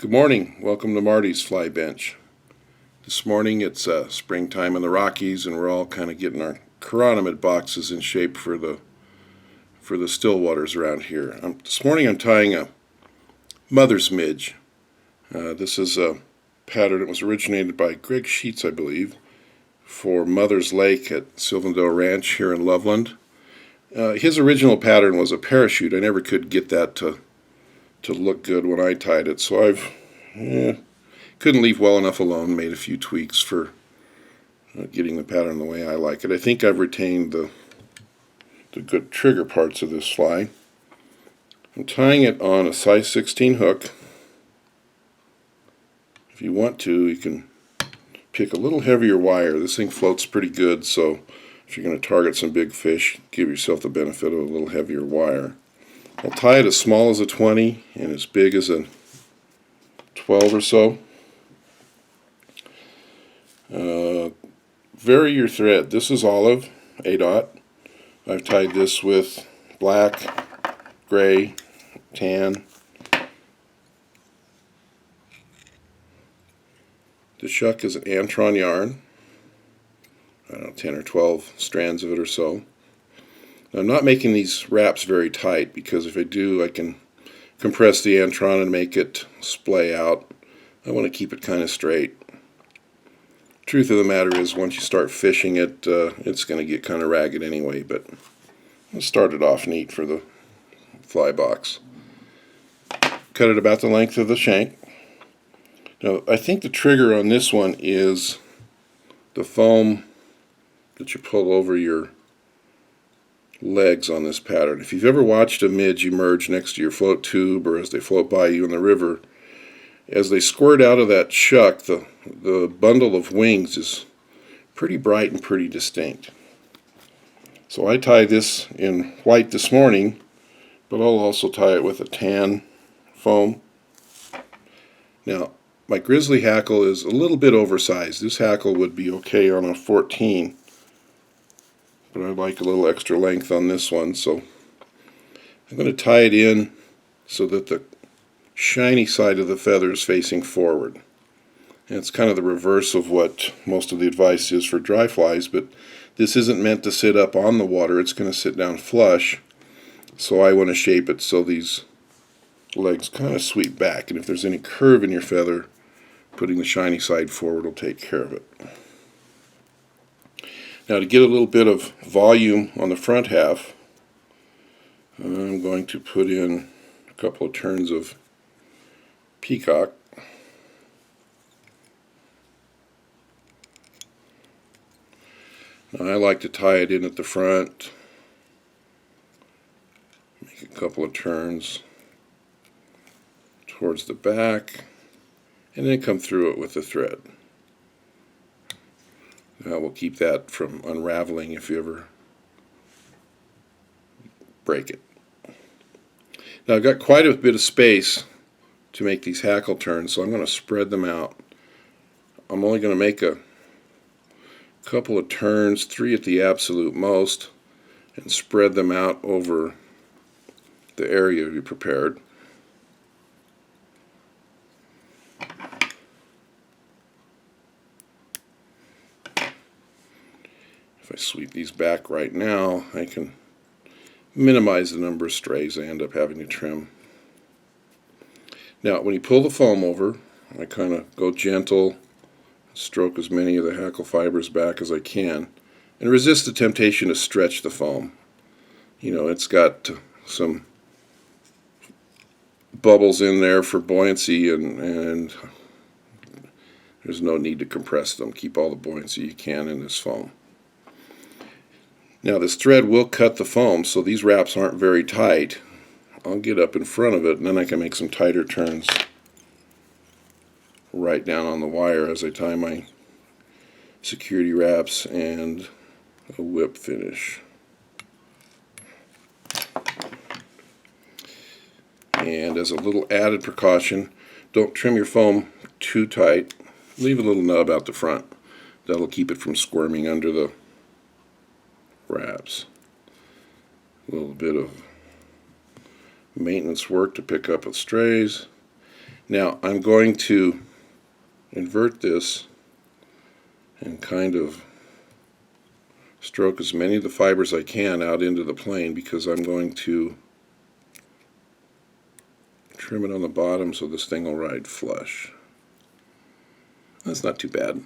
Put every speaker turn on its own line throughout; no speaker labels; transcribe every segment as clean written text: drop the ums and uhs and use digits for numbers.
Good morning. Welcome to Marty's Fly Bench. This morning it's springtime in the Rockies, and we're all kind of getting our chironomid boxes in shape for the stillwaters around here. This morning I'm tying a mother's midge. This is a pattern that was originated by Greg Sheets, I believe, for Mother's Lake at Sylvandale Ranch here in Loveland. His original pattern was a parachute. I never could get that to look good when I tied it, so I've couldn't leave well enough alone, made a few tweaks for getting the pattern the way I like it. I think I've retained the good trigger parts of this fly. I'm tying it on a size 16 hook. If you want to, you can pick a little heavier wire. This thing floats pretty good, so if you're going to target some big fish, give yourself the benefit of a little heavier wire. I'll tie it as small as a 20 and as big as a 12 or so. Vary your thread. This is olive, A dot. I've tied this with black, gray, tan. The SHUCK is an Antron yarn. I don't know, 10 or 12 strands of it or so. I'm not making these wraps very tight, because if I do, I can compress the Antron and make it splay out. I want to keep it kind of straight. Truth of the matter is, once you start fishing it, it's going to get kind of ragged anyway, but I'll start it off neat for the fly box. Cut it about the length of the shank. Now, I think the trigger on this one is the foam that you pull over your legs on this pattern. If you've ever watched a midge emerge next to your float tube, or as they float by you in the river, as they squirt out of that shuck, the bundle of wings is pretty bright and pretty distinct. So I tie this in white this morning, but I'll also tie it with a tan foam. Now, my grizzly hackle is a little bit oversized. This hackle would be okay on a 14, but I like a little extra length on this one, so I'm going to tie it in so that the shiny side of the feather is facing forward. And it's kind of the reverse of what most of the advice is for dry flies, but this isn't meant to sit up on the water. It's going to sit down flush, so I want to shape it so these legs kind of sweep back, and if there's any curve in your feather, putting the shiny side forward will take care of it. Now, to get a little bit of volume on the front half, I'm going to put in a couple of turns of peacock. Now, I like to tie it in at the front, make a couple of turns towards the back, and then come through it with the thread. Now we'll keep that from unraveling if you ever break it. Now I've got quite a bit of space to make these hackle turns, so I'm going to spread them out. I'm only going to make a couple of turns, 3 at the absolute most, and spread them out over the area you prepared. If I sweep these back right now, I can minimize the number of strays I end up having to trim. Now, when you pull the foam over, I kind of go gentle, stroke as many of the hackle fibers back as I can, and resist the temptation to stretch the foam. You know, it's got some bubbles in there for buoyancy, and there's no need to compress them. Keep all the buoyancy you can in this foam. Now, this thread will cut the foam, so these wraps aren't very tight. I'll get up in front of it, and then I can make some tighter turns right down on the wire as I tie my security wraps and a whip finish. And as a little added precaution, don't trim your foam too tight. Leave a little nub out the front. That'll keep it from squirming under the wraps. A little bit of maintenance work to pick up with strays. Now I'm going to invert this and kind of stroke as many of the fibers I can out into the plane, because I'm going to trim it on the bottom so this thing will ride flush. That's not too bad.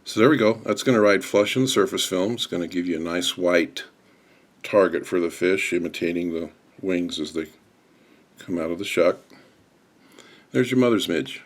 So there we go. That's going to ride flush in the surface film. It's going to give you a nice white target for the fish, imitating the wings as they come out of the shuck. There's your mother's midge.